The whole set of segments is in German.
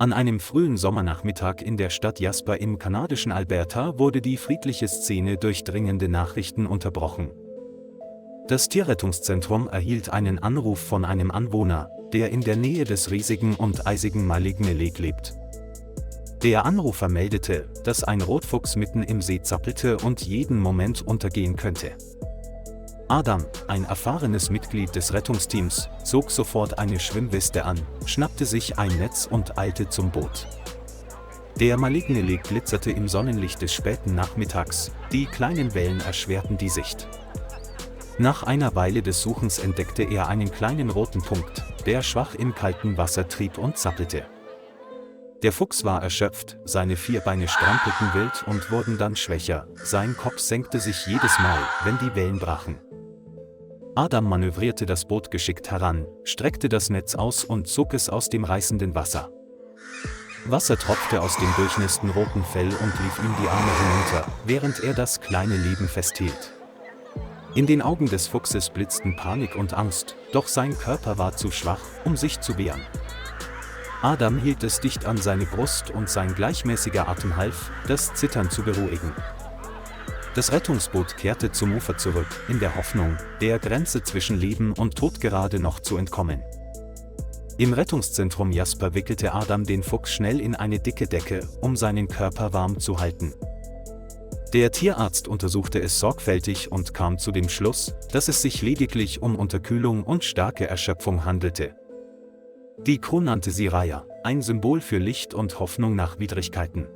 An einem frühen Sommernachmittag in der Stadt Jasper im kanadischen Alberta wurde die friedliche Szene durch dringende Nachrichten unterbrochen. Das Tierrettungszentrum erhielt einen Anruf von einem Anwohner, der in der Nähe des riesigen und eisigen Maligne Lake lebt. Der Anrufer meldete, dass ein Rotfuchs mitten im See zappelte und jeden Moment untergehen könnte. Adam, ein erfahrenes Mitglied des Rettungsteams, zog sofort eine Schwimmweste an, schnappte sich ein Netz und eilte zum Boot. Der Maligne Lake glitzerte im Sonnenlicht des späten Nachmittags, die kleinen Wellen erschwerten die Sicht. Nach einer Weile des Suchens entdeckte er einen kleinen roten Punkt, der schwach im kalten Wasser trieb und zappelte. Der Fuchs war erschöpft, seine 4 Beine strampelten wild und wurden dann schwächer, sein Kopf senkte sich jedes Mal, wenn die Wellen brachen. Adam manövrierte das Boot geschickt heran, streckte das Netz aus und zog es aus dem reißenden Wasser. Wasser tropfte aus dem durchnässten roten Fell und lief ihm die Arme hinunter, während er das kleine Leben festhielt. In den Augen des Fuchses blitzten Panik und Angst, doch sein Körper war zu schwach, um sich zu wehren. Adam hielt es dicht an seine Brust und sein gleichmäßiger Atem half, das Zittern zu beruhigen. Das Rettungsboot kehrte zum Ufer zurück, in der Hoffnung, der Grenze zwischen Leben und Tod gerade noch zu entkommen. Im Rettungszentrum Jasper wickelte Adam den Fuchs schnell in eine dicke Decke, um seinen Körper warm zu halten. Der Tierarzt untersuchte es sorgfältig und kam zu dem Schluss, dass es sich lediglich um Unterkühlung und starke Erschöpfung handelte. Die Crew nannte sie Raya, ein Symbol für Licht und Hoffnung nach Widrigkeiten.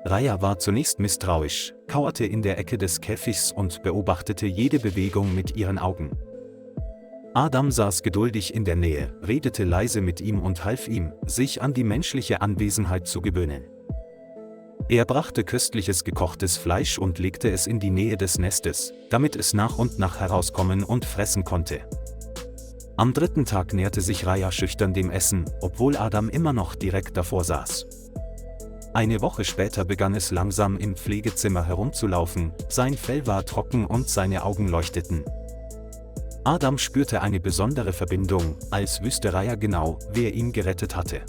Raya war zunächst misstrauisch, kauerte in der Ecke des Käfigs und beobachtete jede Bewegung mit ihren Augen. Adam saß geduldig in der Nähe, redete leise mit ihm und half ihm, sich an die menschliche Anwesenheit zu gewöhnen. Er brachte köstliches gekochtes Fleisch und legte es in die Nähe des Nestes, damit es nach und nach herauskommen und fressen konnte. Am 3. Tag näherte sich Raya schüchtern dem Essen, obwohl Adam immer noch direkt davor saß. Eine Woche später begann es langsam im Pflegezimmer herumzulaufen, sein Fell war trocken und seine Augen leuchteten. Adam spürte eine besondere Verbindung, als wüsste Raya genau, wer ihn gerettet hatte.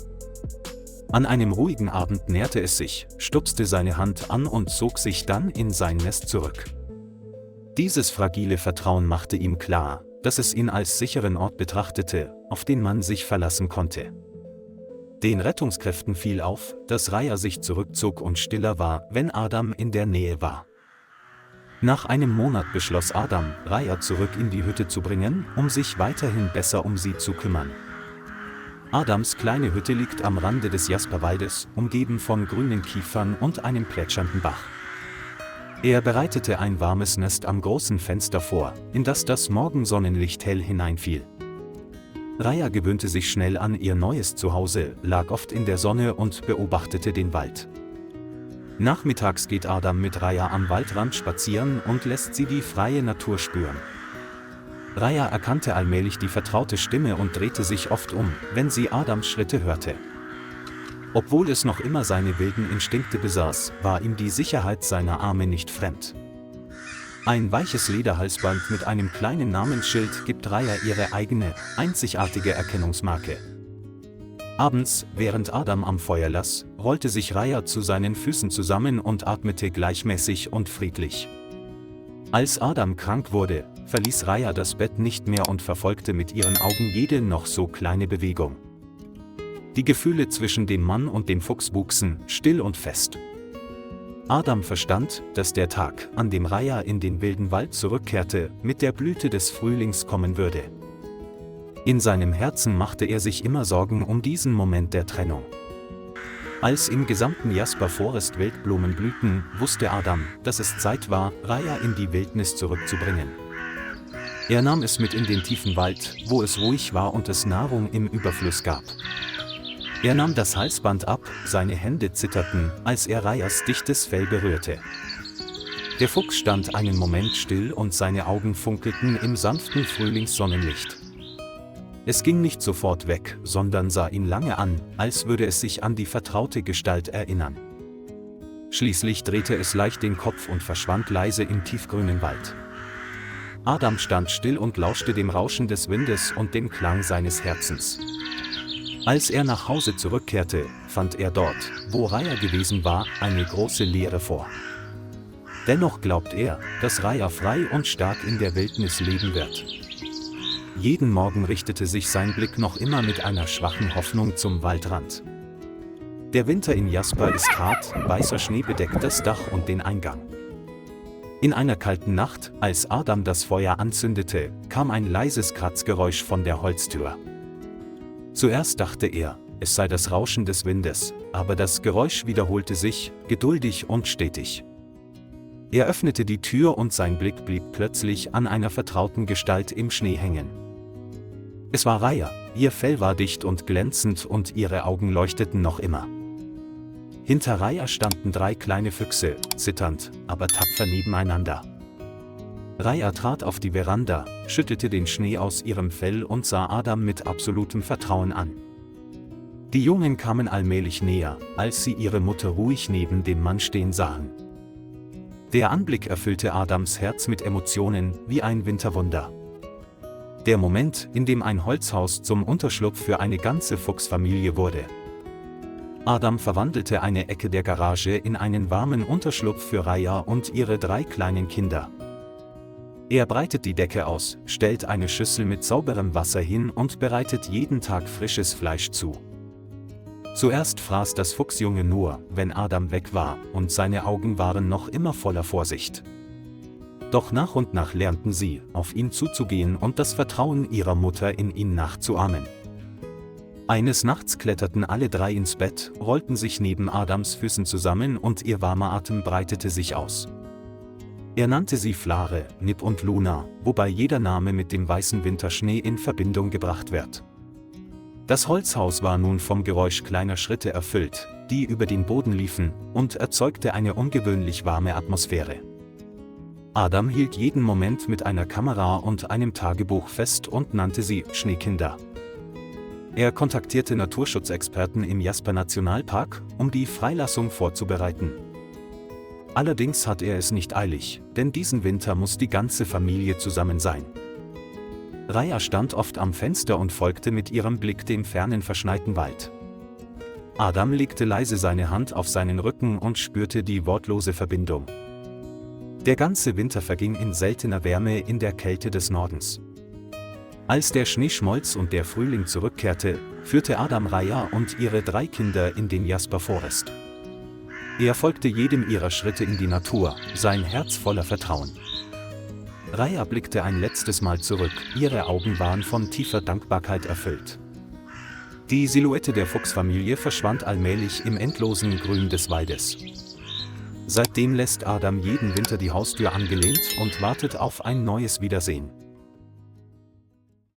An einem ruhigen Abend näherte es sich, stupste seine Hand an und zog sich dann in sein Nest zurück. Dieses fragile Vertrauen machte ihm klar, dass es ihn als sicheren Ort betrachtete, auf den man sich verlassen konnte. Den Rettungskräften fiel auf, dass Raya sich zurückzog und stiller war, wenn Adam in der Nähe war. Nach einem Monat beschloss Adam, Raya zurück in die Hütte zu bringen, um sich weiterhin besser um sie zu kümmern. Adams kleine Hütte liegt am Rande des Jasperwaldes, umgeben von grünen Kiefern und einem plätschernden Bach. Er bereitete ein warmes Nest am großen Fenster vor, in das Morgensonnenlicht hell hineinfiel. Raya gewöhnte sich schnell an ihr neues Zuhause, lag oft in der Sonne und beobachtete den Wald. Nachmittags geht Adam mit Raya am Waldrand spazieren und lässt sie die freie Natur spüren. Raya erkannte allmählich die vertraute Stimme und drehte sich oft um, wenn sie Adams Schritte hörte. Obwohl es noch immer seine wilden Instinkte besaß, war ihm die Sicherheit seiner Arme nicht fremd. Ein weiches Lederhalsband mit einem kleinen Namensschild gibt Raya ihre eigene, einzigartige Erkennungsmarke. Abends, während Adam am Feuer las, rollte sich Raya zu seinen Füßen zusammen und atmete gleichmäßig und friedlich. Als Adam krank wurde, verließ Raya das Bett nicht mehr und verfolgte mit ihren Augen jede noch so kleine Bewegung. Die Gefühle zwischen dem Mann und dem Fuchs wuchsen, still und fest. Adam verstand, dass der Tag, an dem Raya in den wilden Wald zurückkehrte, mit der Blüte des Frühlings kommen würde. In seinem Herzen machte er sich immer Sorgen um diesen Moment der Trennung. Als im gesamten Jasper Forest Wildblumen blühten, wusste Adam, dass es Zeit war, Raya in die Wildnis zurückzubringen. Er nahm es mit in den tiefen Wald, wo es ruhig war und es Nahrung im Überfluss gab. Er nahm das Halsband ab, seine Hände zitterten, als er Rayas dichtes Fell berührte. Der Fuchs stand einen Moment still und seine Augen funkelten im sanften Frühlingssonnenlicht. Es ging nicht sofort weg, sondern sah ihn lange an, als würde es sich an die vertraute Gestalt erinnern. Schließlich drehte es leicht den Kopf und verschwand leise im tiefgrünen Wald. Adam stand still und lauschte dem Rauschen des Windes und dem Klang seines Herzens. Als er nach Hause zurückkehrte, fand er dort, wo Raya gewesen war, eine große Leere vor. Dennoch glaubt er, dass Raya frei und stark in der Wildnis leben wird. Jeden Morgen richtete sich sein Blick noch immer mit einer schwachen Hoffnung zum Waldrand. Der Winter in Jasper ist hart, weißer Schnee bedeckt das Dach und den Eingang. In einer kalten Nacht, als Adam das Feuer anzündete, kam ein leises Kratzgeräusch von der Holztür. Zuerst dachte er, es sei das Rauschen des Windes, aber das Geräusch wiederholte sich, geduldig und stetig. Er öffnete die Tür und sein Blick blieb plötzlich an einer vertrauten Gestalt im Schnee hängen. Es war Raya, ihr Fell war dicht und glänzend und ihre Augen leuchteten noch immer. Hinter Raya standen 3 kleine Füchse, zitternd, aber tapfer nebeneinander. Raya trat auf die Veranda, schüttelte den Schnee aus ihrem Fell und sah Adam mit absolutem Vertrauen an. Die Jungen kamen allmählich näher, als sie ihre Mutter ruhig neben dem Mann stehen sahen. Der Anblick erfüllte Adams Herz mit Emotionen, wie ein Winterwunder. Der Moment, in dem ein Holzhaus zum Unterschlupf für eine ganze Fuchsfamilie wurde. Adam verwandelte eine Ecke der Garage in einen warmen Unterschlupf für Raya und ihre 3 kleinen Kinder. Er breitet die Decke aus, stellt eine Schüssel mit sauberem Wasser hin und bereitet jeden Tag frisches Fleisch zu. Zuerst fraß das Fuchsjunge nur, wenn Adam weg war, und seine Augen waren noch immer voller Vorsicht. Doch nach und nach lernten sie, auf ihn zuzugehen und das Vertrauen ihrer Mutter in ihn nachzuahmen. Eines Nachts kletterten alle 3 ins Bett, rollten sich neben Adams Füßen zusammen und ihr warmer Atem breitete sich aus. Er nannte sie Flare, Nip und Luna, wobei jeder Name mit dem weißen Winterschnee in Verbindung gebracht wird. Das Holzhaus war nun vom Geräusch kleiner Schritte erfüllt, die über den Boden liefen, und erzeugte eine ungewöhnlich warme Atmosphäre. Adam hielt jeden Moment mit einer Kamera und einem Tagebuch fest und nannte sie Schneekinder. Er kontaktierte Naturschutzexperten im Jasper Nationalpark, um die Freilassung vorzubereiten. Allerdings hat er es nicht eilig, denn diesen Winter muss die ganze Familie zusammen sein. Raya stand oft am Fenster und folgte mit ihrem Blick dem fernen verschneiten Wald. Adam legte leise seine Hand auf seinen Rücken und spürte die wortlose Verbindung. Der ganze Winter verging in seltener Wärme in der Kälte des Nordens. Als der Schnee schmolz und der Frühling zurückkehrte, führte Adam Raya und ihre 3 Kinder in den Jasper Forest. Er folgte jedem ihrer Schritte in die Natur, sein Herz voller Vertrauen. Raya blickte ein letztes Mal zurück, ihre Augen waren von tiefer Dankbarkeit erfüllt. Die Silhouette der Fuchsfamilie verschwand allmählich im endlosen Grün des Waldes. Seitdem lässt Adam jeden Winter die Haustür angelehnt und wartet auf ein neues Wiedersehen.